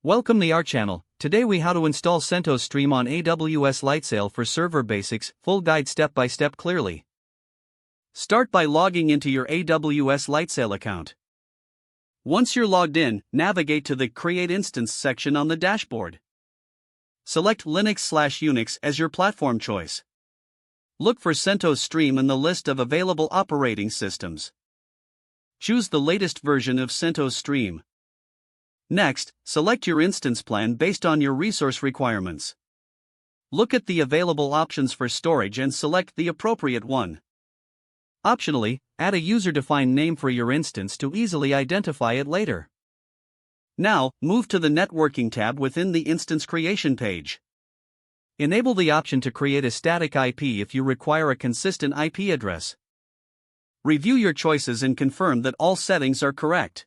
Welcome to our channel. Today we how to install CentOS Stream on AWS Lightsail for server basics, full guide step by step clearly. Start by logging into your AWS Lightsail account. Once you're logged in, navigate to the Create Instance section on the dashboard. Select Linux/Unix as your platform choice. Look for CentOS Stream in the list of available operating systems. Choose the latest version of CentOS Stream. Next, select your instance plan based on your resource requirements. Look at the available options for storage and select the appropriate one. Optionally, add a user-defined name for your instance to easily identify it later. Now, move to the Networking tab within the instance creation page. Enable the option to create a static IP if you require a consistent IP address. Review your choices and confirm that all settings are correct.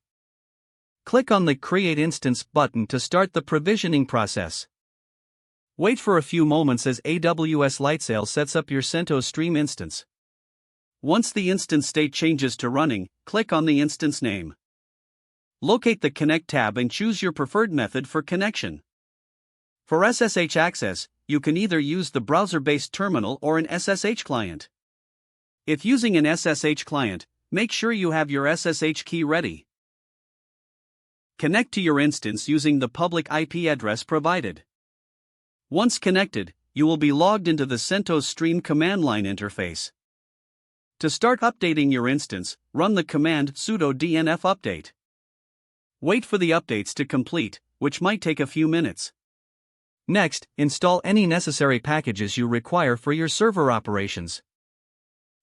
Click on the Create Instance button to start the provisioning process. Wait for a few moments as AWS Lightsail sets up your CentOS Stream instance. Once the instance state changes to running, click on the instance name. Locate the Connect tab and choose your preferred method for connection. For SSH access, you can either use the browser-based terminal or an SSH client. If using an SSH client, make sure you have your SSH key ready. Connect to your instance using the public IP address provided. Once connected, you will be logged into the CentOS Stream command line interface. To start updating your instance, run the command sudo dnf update. Wait for the updates to complete, which might take a few minutes. Next, install any necessary packages you require for your server operations.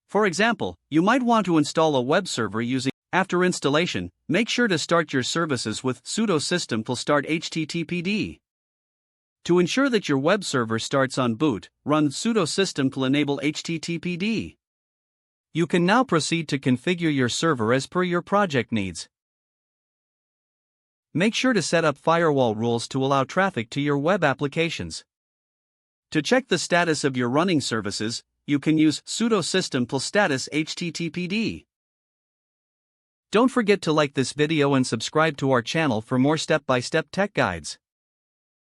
For example, you might want to install a web server using. After installation, make sure to start your services with sudo systemctl start httpd. To ensure that your web server starts on boot, run sudo systemctl enable httpd. You can now proceed to configure your server as per your project needs. Make sure to set up firewall rules to allow traffic to your web applications. To check the status of your running services, you can use sudo systemctl status httpd. Don't forget to like this video and subscribe to our channel for more step-by-step tech guides.